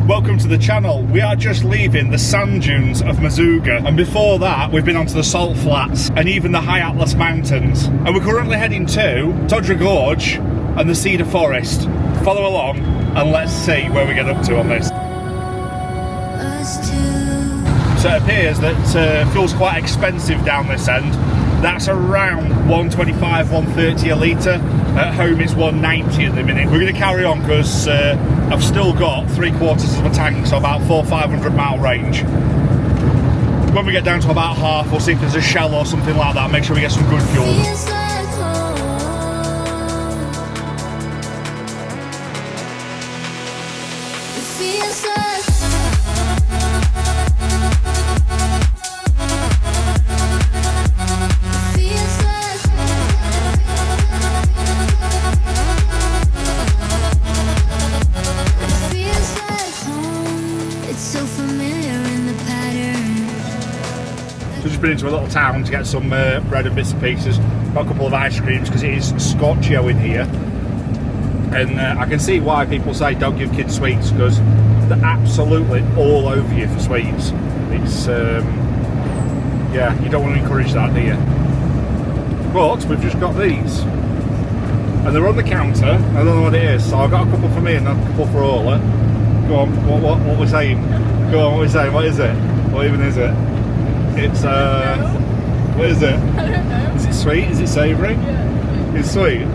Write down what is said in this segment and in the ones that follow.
Welcome to the channel. We are just leaving the sand dunes of Mazuga, and before that we've been onto the salt flats and even the high Atlas mountains, and we're currently heading to Todra Gorge and the cedar forest. Follow along and let's see where we get up to on this. So it appears that fuel's quite expensive down this end. That's around 125, 130 a litre. At home it's 190 at the minute. We're going to carry on because I've still got 3/4 of a tank, so about 400-500 mile range. When we get down to about half, we'll see if there's a shell or something like that. Make sure we get some good fuel. Just been into a little town to get some bread and bits and pieces. Got a couple of ice creams because it is Scorchio in here, and I can see why people say don't give kids sweets, because they're absolutely all over you for sweets. It's yeah, you don't want to encourage that, do you? But we've just got these, and they're on the counter. I don't know what it is, so I've got a couple for me and a couple for Orla. Go on, what we're saying? Go on, what we're saying? What is it? What even is it? It's what is it? I don't know. Is it sweet? Is it savoury? Yeah. It's sweet. Yeah.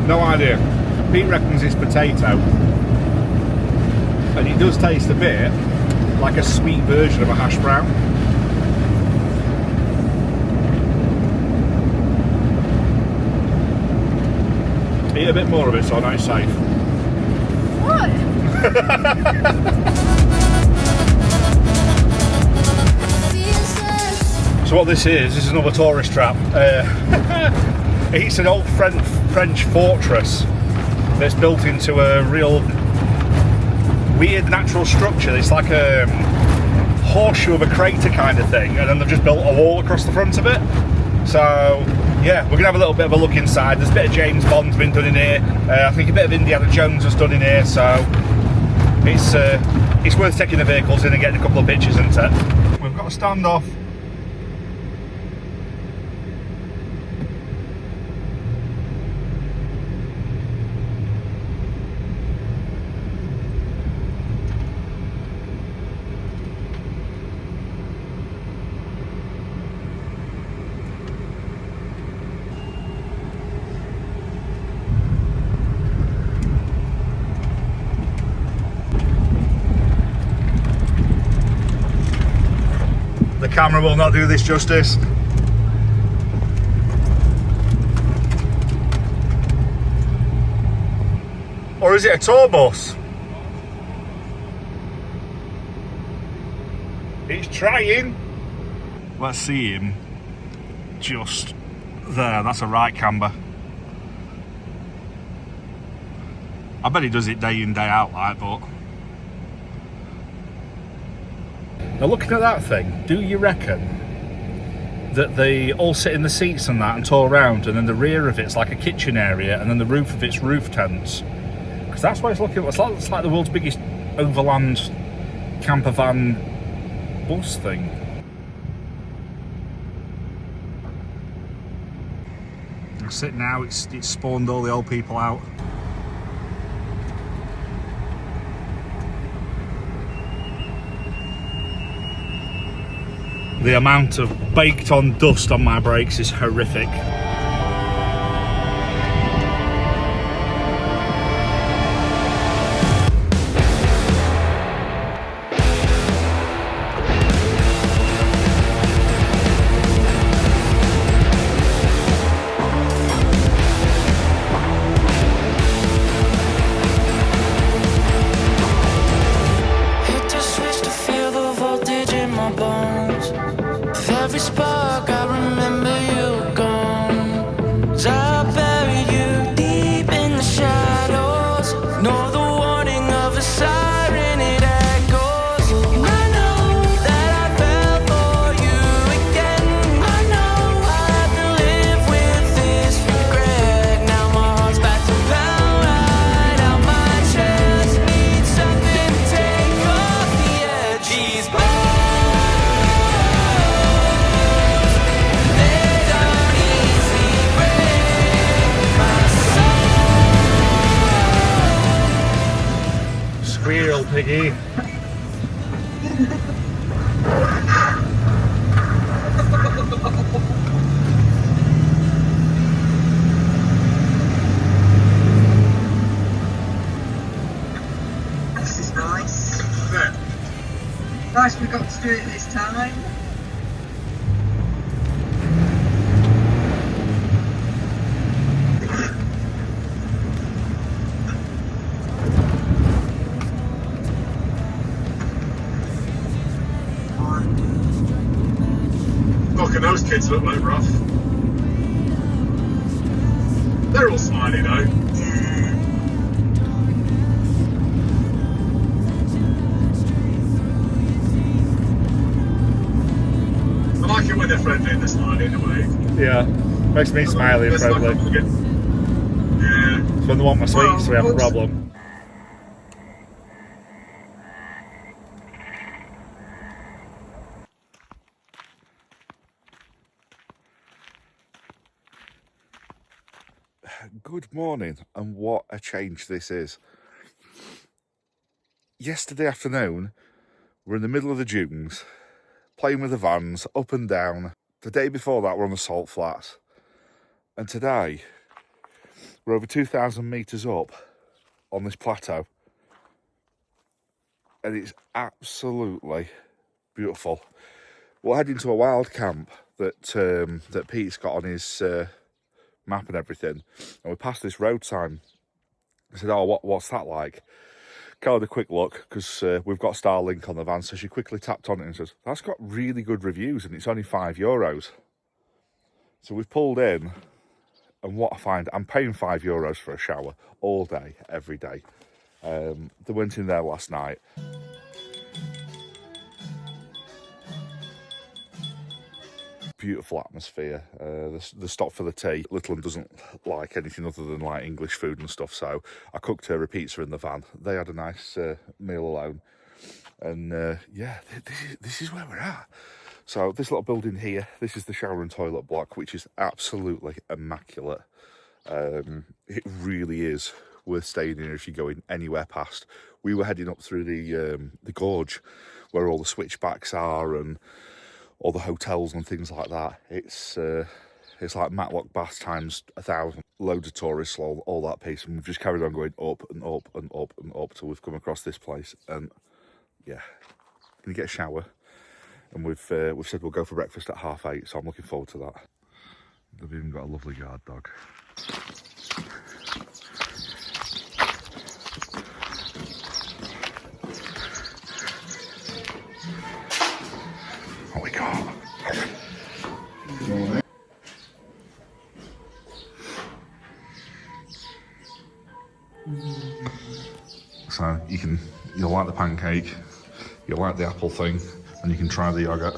No idea. Pete reckons it's potato, and it does taste a bit like a sweet version of a hash brown. Eat a bit more of it so I know it's safe. What? So what this is another tourist trap. It's an old French fortress that's built into a real weird natural structure. It's like a horseshoe of a crater kind of thing, and then they've just built a wall across the front of it. So yeah, we're gonna have a little bit of a look inside. There's a bit of James Bond's been done in here. I think a bit of Indiana Jones was done in here, so it's worth taking the vehicles in and getting a couple of pictures, isn't it? We've got a standoff. The camera will not do this justice. Or is it a tour bus? He's trying. Let's see him just there. That's a right camber. I bet he does it day in, day out, like, but now looking at that thing, do you reckon that they all sit in the seats and that and tour around, and then the rear of it's like a kitchen area, and then the roof of it's roof tents? Because that's what it's looking like. It's like the world's biggest overland camper van bus thing. That's it now, it's spawned all the old people out. The amount of baked on dust on my brakes is horrific. Every spark, I remember you gone. Biggie. This is nice. Nice we got to do it this time. Look, and those kids look like rough. They're all smiley though. Yeah. I like it when they're friendly and they're smiley in a way. Yeah, makes me smiley and It's like friendly. Yeah. It's when they want my sweets, we have a problem. Good morning, and what a change this is. Yesterday afternoon, we're in the middle of the dunes, playing with the vans, up and down. The day before that, we're on the salt flats. And today, we're over 2,000 metres up on this plateau. And it's absolutely beautiful. We're heading to a wild camp that that Pete's got on his map and everything. And we passed this road sign. I said, oh, what's that like? Carl had a quick look because we've got Starlink on the van, so she quickly tapped on it and says, that's got really good reviews and it's only €5. So we've pulled in, and what I find, I'm paying €5 for a shower all day, every day. They went in there last night. Beautiful atmosphere. The stop for the tea. Little one doesn't like anything other than like English food and stuff, so I cooked her a pizza in the van. They had a nice meal alone, and yeah, this is where we're at. So this little building here, this is the shower and toilet block, which is absolutely immaculate. It really is worth staying in if you're going anywhere past. We were heading up through the gorge where all the switchbacks are and all the hotels and things like that. It's like Matlock Bath times 1,000. Loads of tourists, all that piece, and we've just carried on going up and up and up and up till we've come across this place. And yeah, gonna get a shower, and we've said we'll go for breakfast at 8:30, so I'm looking forward to that. They've even got a lovely guard dog. What we got? So you'll like the pancake, you'll like the apple thing, and you can try the yogurt.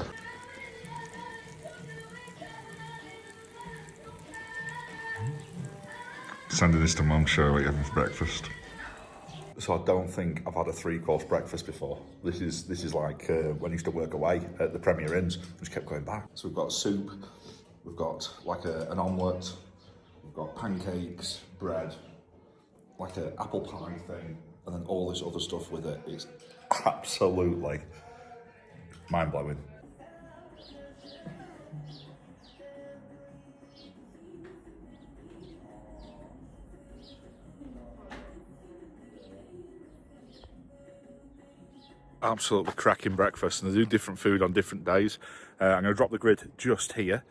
Sending this to Mum Shirley having for breakfast. So I don't think I've had a 3-course breakfast before. This is like when I used to work away at the Premier Inns. Just kept going back. So we've got soup, we've got like an omelette, we've got pancakes, bread, like an apple pie thing, and then all this other stuff with it. It's absolutely mind-blowing. Absolutely cracking breakfast, and they do different food on different days. I'm going to drop the grid just here,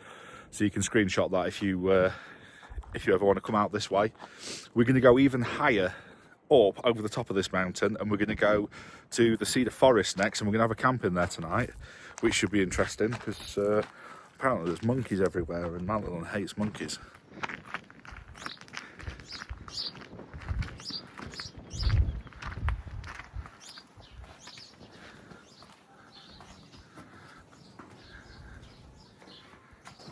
so you can screenshot that if you ever want to come out this way. We're going to go even higher up over the top of this mountain, and we're going to go to the cedar forest next, and we're going to have a camp in there tonight, which should be interesting because apparently there's monkeys everywhere, and Madeline hates monkeys.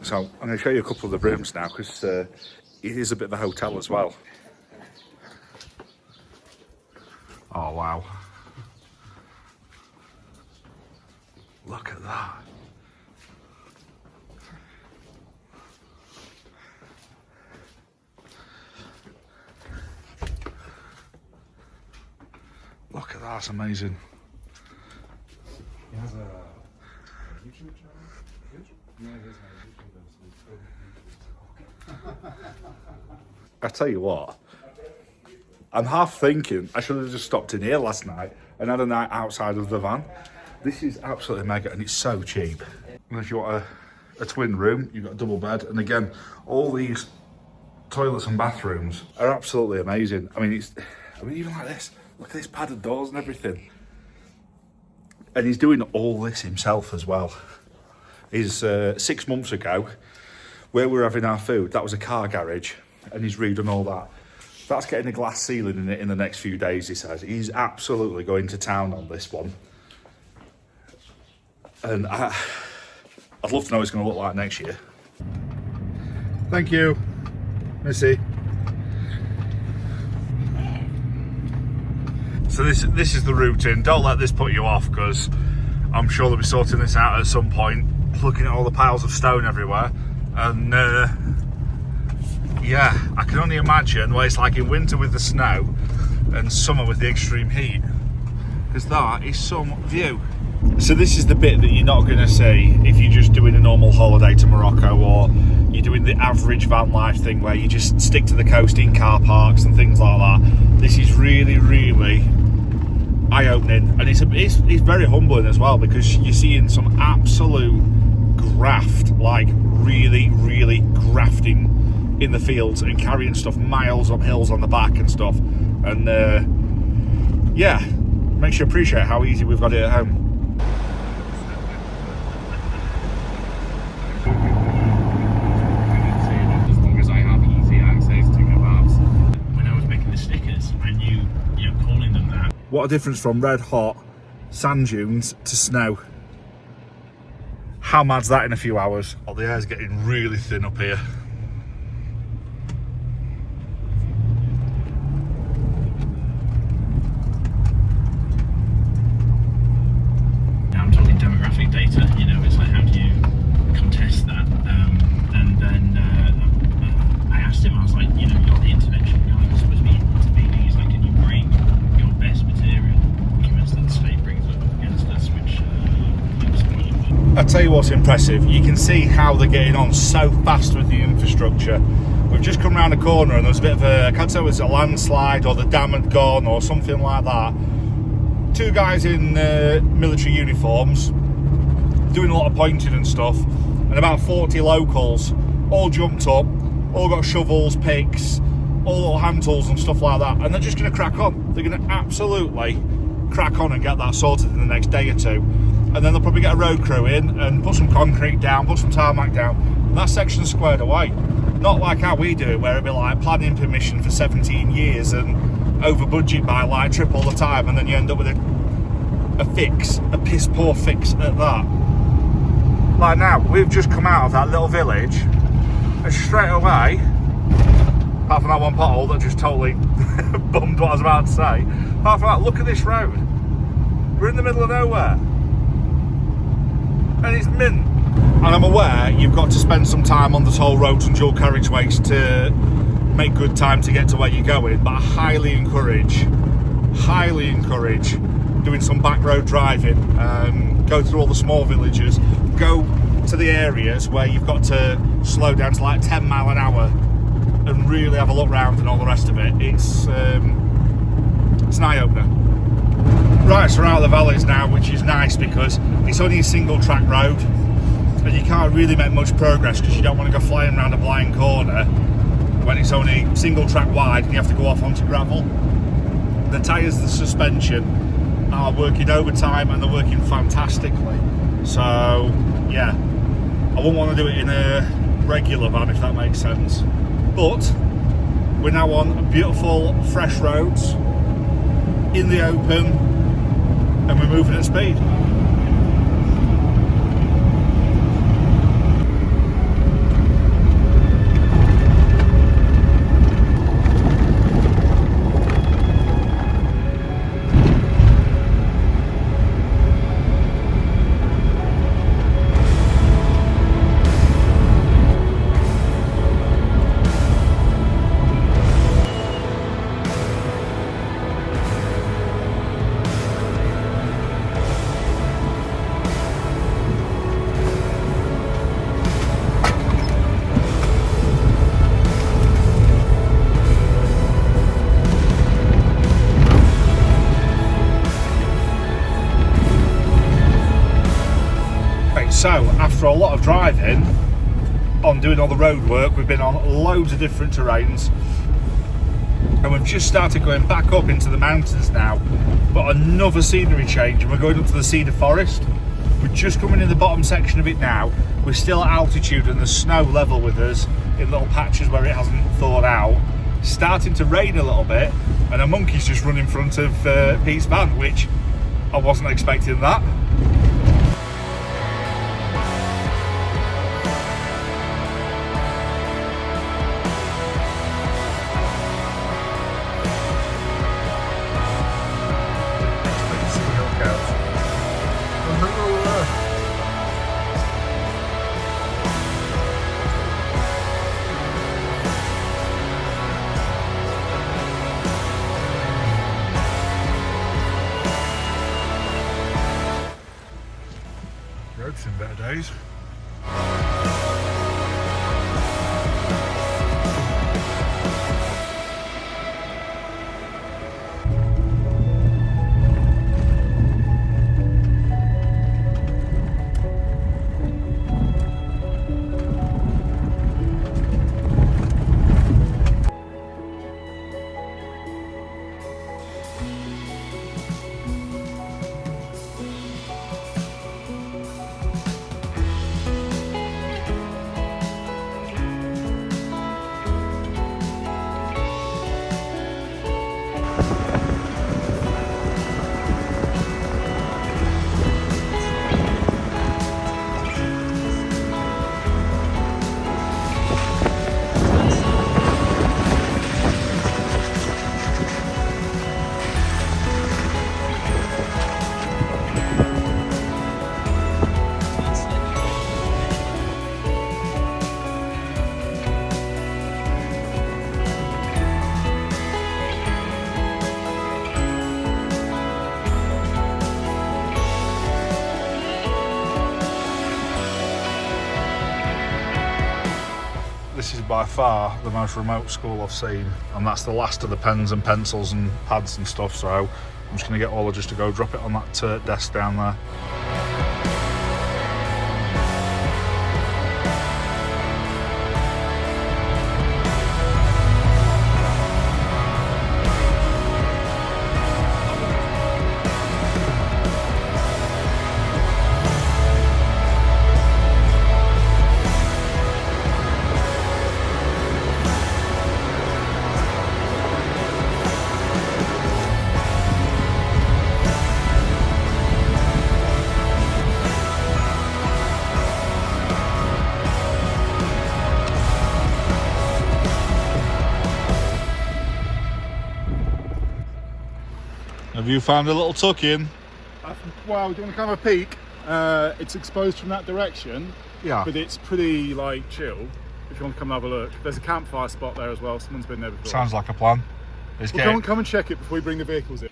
So I'm going to show you a couple of the rooms now because it is a bit of a hotel as well. Oh wow. Look at that. Look at that, that's amazing. He has a YouTube channel. Yeah, he does have a YouTube channel. I tell you what, I'm half thinking I should have just stopped in here last night and had a night outside of the van. This is absolutely mega and it's so cheap. And if you want a twin room, you've got a double bed. And again, all these toilets and bathrooms are absolutely amazing. I mean, even like this, look at this padded doors and everything. And he's doing all this himself as well. He's 6 months ago, where we were having our food, that was a car garage, and he's redone all that. That's getting a glass ceiling in it in the next few days, he says. He's absolutely going to town on this one. And I'd love to know what it's going to look like next year. Thank you, Missy. So this is the route in. Don't let this put you off, because I'm sure they'll be sorting this out at some point. Looking at all the piles of stone everywhere. And yeah, I can only imagine what it's like in winter with the snow and summer with the extreme heat, because that is some view. So this is the bit that you're not going to see if you're just doing a normal holiday to Morocco, or you're doing the average van life thing where you just stick to the coast in car parks and things like that. This is really, really eye-opening, and it's very humbling as well, because you're seeing some absolute graft, like really, really grafting in the fields and carrying stuff miles up hills on the back and stuff. And yeah, makes you appreciate how easy we've got it at home. As long as I have easy access to kebabs. When I was making the stickers, I knew, calling them that. What a difference from red hot sand dunes to snow. How mad's that in a few hours? Oh, the air's getting really thin up here. Now I'm talking demographic data, it's like, how do you contest that? And then I asked him, I was like, you're the intervention guy, you're supposed to be intervening. He's like, can you bring your best material documents that the state brings up against us, which I'll tell you what's impressive. You can see how they're getting on so fast with the infrastructure. We've just come around a corner and there's a bit of I can't tell if it's a landslide or the dam had gone or something like that. Two guys in military uniforms doing a lot of pointing and stuff, and about 40 locals all jumped up, all got shovels, picks, all little hand tools and stuff like that, and they're just going to crack on. They're going to absolutely crack on and get that sorted in the next day or two. And then they'll probably get a road crew in and put some concrete down, put some tarmac down, and that section's squared away. Not like how we do it, where it'd be like planning permission for 17 years and over budget by like triple the time, and then you end up with a fix, a piss poor fix at that. Like now, we've just come out of that little village, and straight away, apart from that one pothole that just totally bummed what I was about to say, apart from that, look at this road. We're in the middle of nowhere. And it's mint. And I'm aware you've got to spend some time on the toll roads and dual carriageways to make good time to get to where you're going, but I highly encourage doing some back road driving, go through all the small villages, go to the areas where you've got to slow down to like 10 mile an hour and really have a look round and all the rest of it. It's an eye-opener. Right, so we're out of the valleys now, which is nice because it's only a single track road and you can't really make much progress because you don't want to go flying around a blind corner when it's only single track wide and you have to go off onto gravel. The tyres, the suspension are working overtime and they're working fantastically. So yeah, I wouldn't want to do it in a regular van if that makes sense. But we're now on beautiful fresh roads in the open and we're moving at speed. after a lot of driving on doing all the road work, we've been on loads of different terrains, and we've just started going back up into the mountains now, but another scenery change, and we're going up to the cedar forest. We're just coming in the bottom section of it now. We're still at altitude and there's snow level with us in little patches where it hasn't thawed out. Starting to rain a little bit, and a monkey's just run in front of Pete's van, which I wasn't expecting that. Road's in better days. This is by far the most remote school I've seen, and that's the last of the pens and pencils and pads and stuff, so I'm just going to get Ola just to go drop it on that desk down there. Have you found a little tuck in? Well, do you want to come have a peek? It's exposed from that direction, Yeah. but it's pretty like chill. If you want to come and have a look, there's a campfire spot there as well. Someone's been there before. Sounds like a plan. It's Well, come and check it before we bring the vehicles in.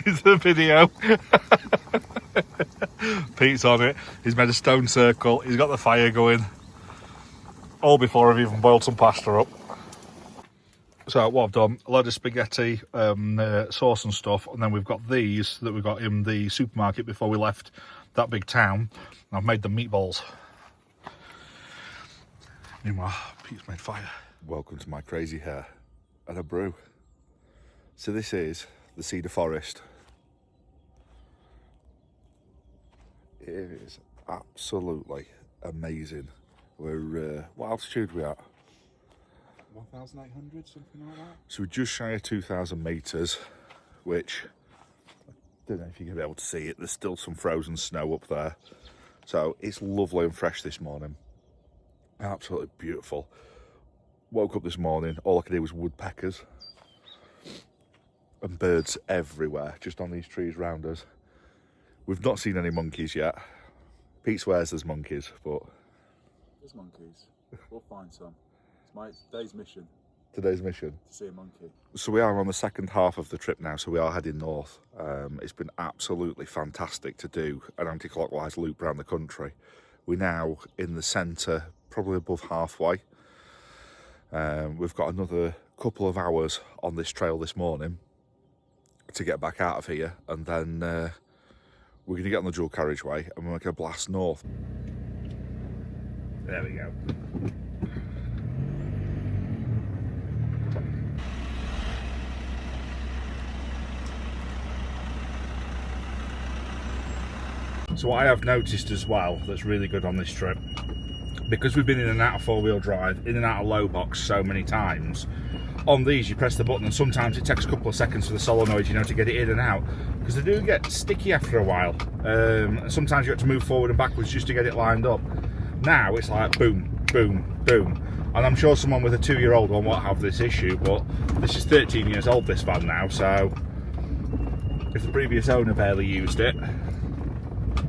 It's the video. Pete's on it. He's made a stone circle. He's got the fire going. All before I've even boiled some pasta up. So what I've done, a load of spaghetti, sauce and stuff, and then we've got these that we got in the supermarket before we left that big town. And I've made the meatballs. Meanwhile, Pete's made fire. Welcome to my crazy hair and a brew. So this is the cedar forest. It is absolutely amazing. We're what altitude are we at? 1,800, something like that. So we're just shy of 2,000 metres, which I don't know if you're going to be able to see it. There's still some frozen snow up there. So it's lovely and fresh this morning. Absolutely beautiful. Woke up this morning, all I could hear was woodpeckers and birds everywhere, just on these trees round us. We've not seen any monkeys yet. Pete swears there's monkeys, but... There's monkeys. We'll find some. It's today's mission. Today's mission? To see a monkey. So we are on the second half of the trip now, so we are heading north. It's been absolutely fantastic to do an anti-clockwise loop around the country. We're now in the centre, probably above halfway. We've got another couple of hours on this trail this morning to get back out of here, and then we're going to get on the dual carriageway and we're going to blast north. There we go. So what I have noticed as well that's really good on this trip, because we've been in and out of four-wheel drive, in and out of low box so many times, on these you press the button and sometimes it takes a couple of seconds for the solenoid, you know, to get it in and out, because they do get sticky after a while. Sometimes you have to move forward and backwards just to get it lined up. Now it's like boom, boom, boom. And I'm sure someone with a 2-year-old one won't have this issue, but this is 13 years old, this van now, so if the previous owner barely used it,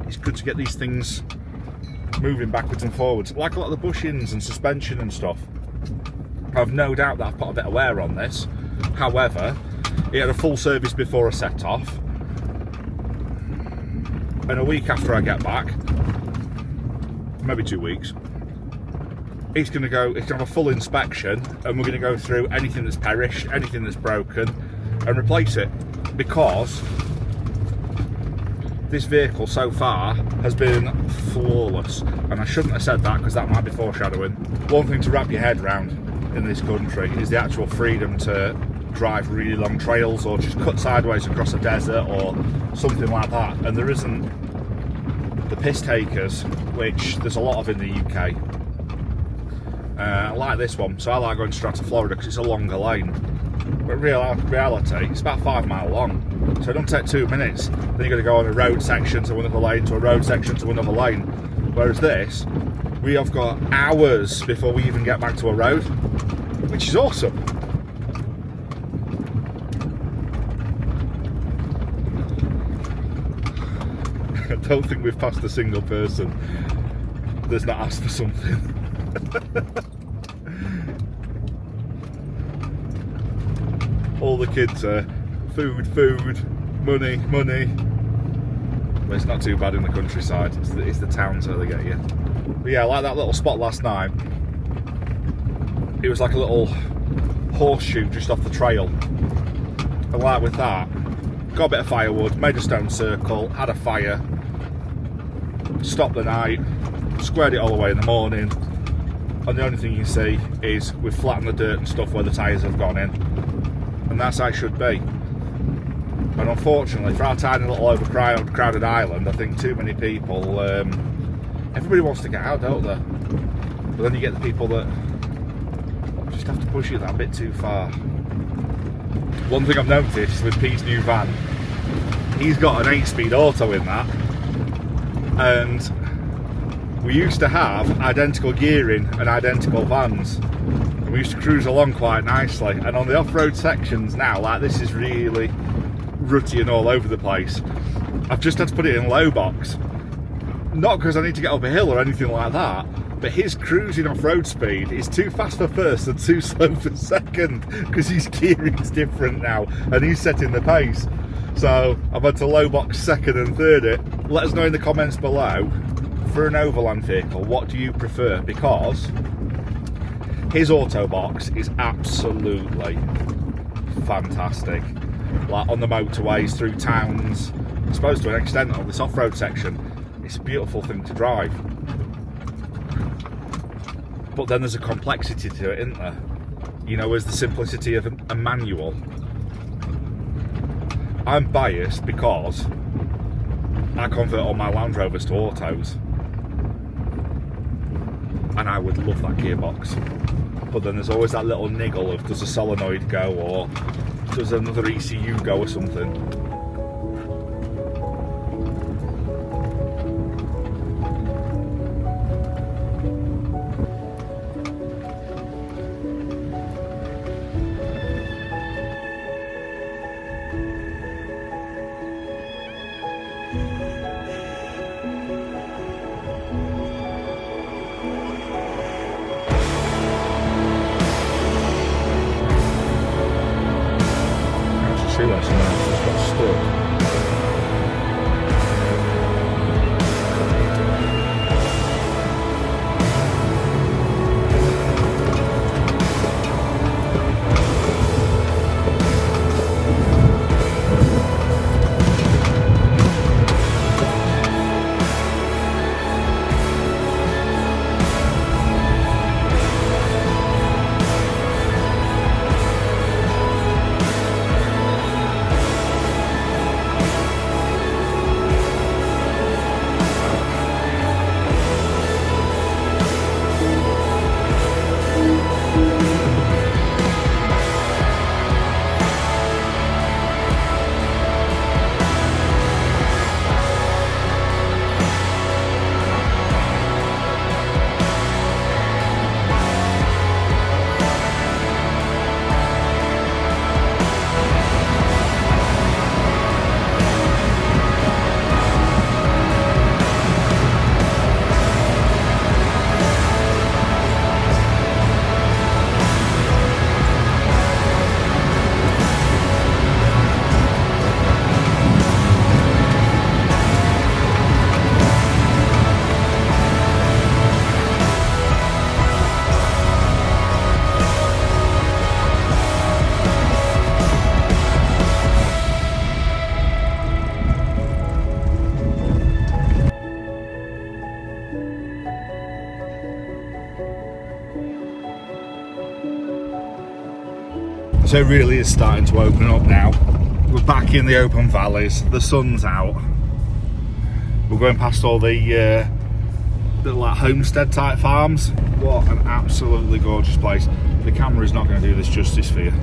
it's good to get these things moving backwards and forwards. Like a lot of the bushings and suspension and stuff, I've no doubt that I've put a bit of wear on this. However, it had a full service before I set off, and a week after I get back, maybe 2 weeks, it's going to have a full inspection, and we're going to go through anything that's perished, anything that's broken, and replace it, because this vehicle so far has been flawless. And I shouldn't have said that, because that might be foreshadowing. One thing to wrap your head around in this country is the actual freedom to drive really long trails or just cut sideways across a desert or something like that. And there isn't the piss takers, which there's a lot of in the UK. I like this one, so I like going straight to Florida because it's a longer lane. But reality, it's about 5 mile long, so it don't take 2 minutes. Then you've got to go on a road section to another lane, to a road section to another lane. Whereas this, we have got hours before we even get back to a road, which is awesome. I don't think we've passed a single person that's not asked for something. All the kids are food, money. But it's not too bad in the countryside. It's the towns where they get you. But yeah, like that little spot last night. It was like a little horseshoe just off the trail. And like with that, got a bit of firewood, made a stone circle, had a fire, stopped the night, squared it all away in the morning. And the only thing you can see is we've flattened the dirt and stuff where the tyres have gone in. And that's how it should be. And unfortunately, for our tiny little overcrowded island, I think too many people, everybody wants to get out, don't they? But then you get the people that just have to push it that bit too far. One thing I've noticed with Pete's new van, he's got an 8-speed auto in that, and we used to have identical gearing and identical vans. We used to cruise along quite nicely, and on the off-road sections now, like this is really rutty and all over the place. I've just had to put it in low box, not because I need to get up a hill or anything like that, but his cruising off-road speed is too fast for first and too slow for second, because his gearing's different now and he's setting the pace. So I've had to low box second and third it. Let us know in the comments below, for an overland vehicle, what do you prefer? Because his auto box is absolutely fantastic. Like on the motorways, through towns, I suppose to an extent on this off-road section, it's a beautiful thing to drive. But then there's a complexity to it, isn't there? You know, as the simplicity of a manual. I'm biased because I convert all my Land Rovers to autos. And I would love that gearbox. But then there's always that little niggle of, does a solenoid go, or does another ECU go or something? See that someone else just got stuck. So it really is starting to open up now. We're back in the open valleys, the sun's out. We're going past all the little like homestead type farms. What an absolutely gorgeous place. The camera is not going to do this justice for you.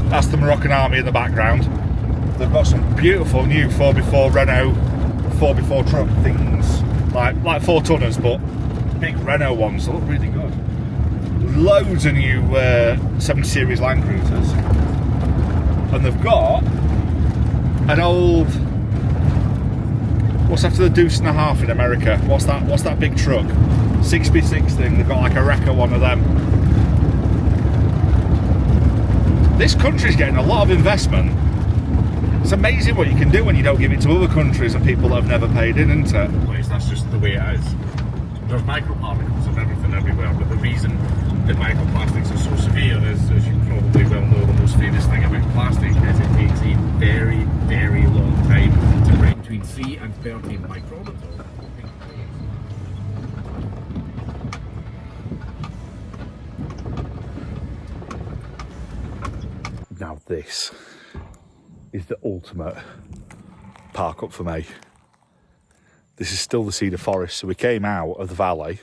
That's the Moroccan army in the background. They've got some beautiful new 4x4 Renault 4x4 truck things, like 4 tonners, but big Renault ones. They look really good. Loads of new 7 Series Land Cruisers, and they've got an old. What's after the Deuce and a Half in America? What's that big truck? 6x6 thing. They've got like a wrecker one of them. This country's getting a lot of investment. It's amazing what you can do when you don't give it to other countries and people that have never paid in, isn't it? That's just the way it is. There's microparticles of everything everywhere, but the reason that microplastics are so severe is, as you probably well know, the most famous thing about plastic is it takes a very, very long time to break between 3 and 13 microns. Now this is the ultimate park up for me. This is still the cedar forest, so we came out of the valley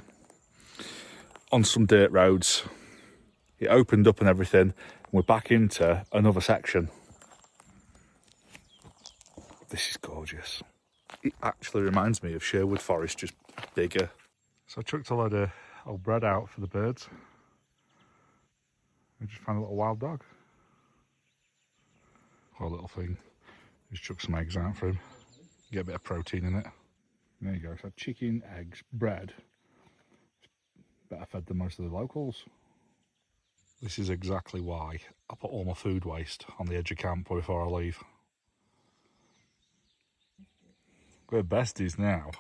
on some dirt roads. It opened up and everything, and we're back into another section. This is gorgeous. It actually reminds me of Sherwood Forest, just bigger. So I chucked a load of old bread out for the birds. I just found a little wild dog. Poor little thing. Just chuck some eggs out for him. Get a bit of protein in it. There you go. So chicken, eggs, bread. Better fed than most of the locals. This is exactly why I put all my food waste on the edge of camp before I leave. We're besties now.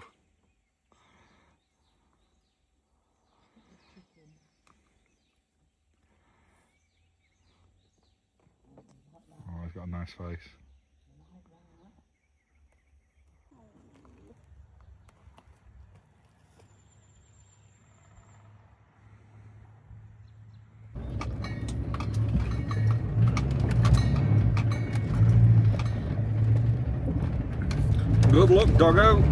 Oh, he's got a nice face. Good luck, doggo.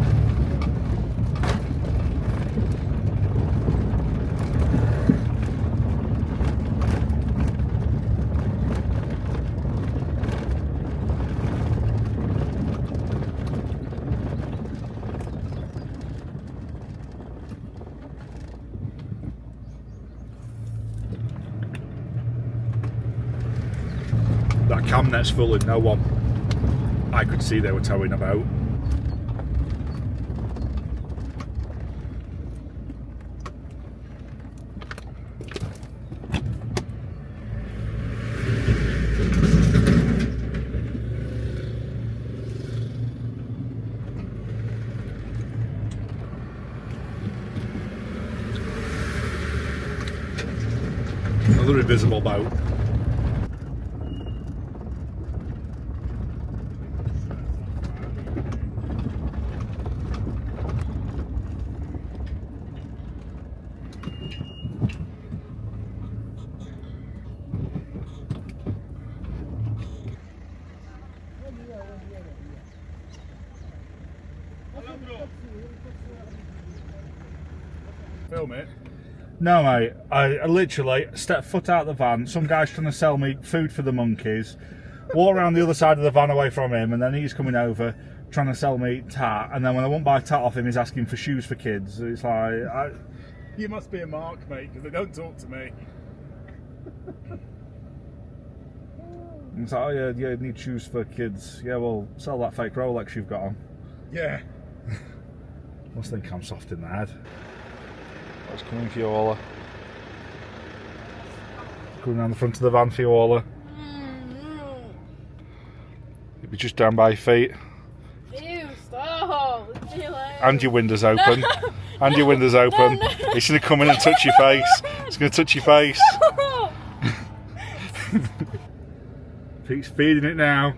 cam net's full and no one I could see they were towing about. Another invisible boat. Film it. No mate, I literally stepped foot out of the van, some guy's trying to sell me food for the monkeys, walk around the other side of the van away from him, and then he's coming over trying to sell me tat, and then when I won't buy tat off him, he's asking for shoes for kids. It's like... You must be a mark, mate, because they don't talk to me. It's like, oh yeah, you need shoes for kids. Yeah, well, sell that fake Rolex you've got on. Yeah. Must think I'm soft in the head. What's coming for you, Ola? Coming down the front of the van for you, Ola. You'll be just down by your feet. Ew, stop. And your windows open. And your windows open. No. It's going to come in and touch your face. It's going to touch your face. Pete's feeding it now.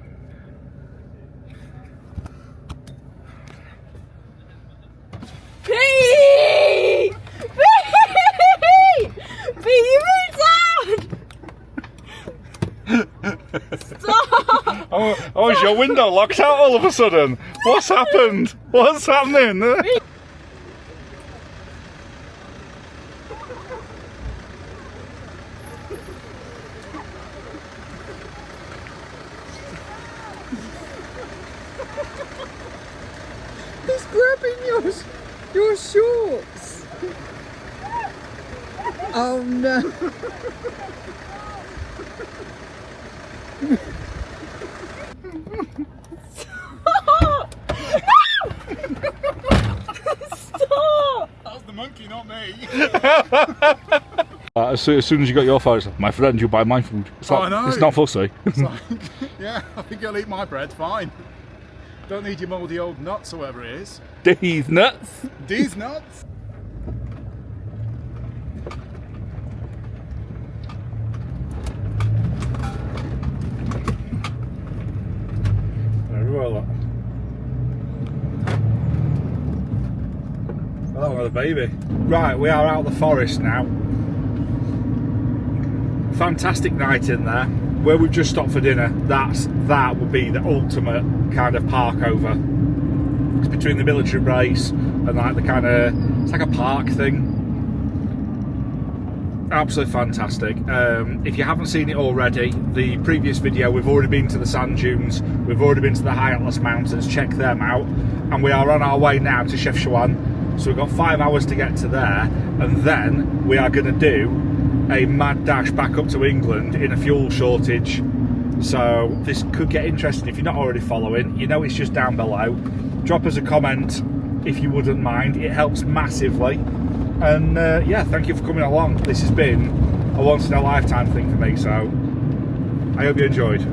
Pete! Pete! Pete, you moved down! Stop! Oh, is your window locked out all of a sudden? What's happened? What's happening? He's grabbing your shorts. Oh no. Stop! That was the monkey, not me. As soon as you got your phone, it's like, my friend, you buy my food. It's like, I know. It's not fussy. It's like, yeah, I think you'll eat my bread, fine. Don't need your mouldy old nuts or whatever it is. These nuts. These nuts. Very well. Oh, that was a baby. Right, we are out of the forest now. Fantastic night in there. Where we've just stopped for dinner, that would be the ultimate kind of park over. It's between the military base and like the kind of, it's like a park thing. Absolutely fantastic. If you haven't seen it already, the previous video, we've already been to the sand dunes, we've already been to the High Atlas Mountains, check them out, and we are on our way now to Chefchaouen. So we've got 5 hours to get to there, and then we are going to do a mad dash back up to England in a fuel shortage. So this could get interesting. If you're not already following, you know it's just down below. Drop us a comment if you wouldn't mind, it helps massively. And yeah, thank you for coming along. This has been a once in a lifetime thing for me, so I hope you enjoyed.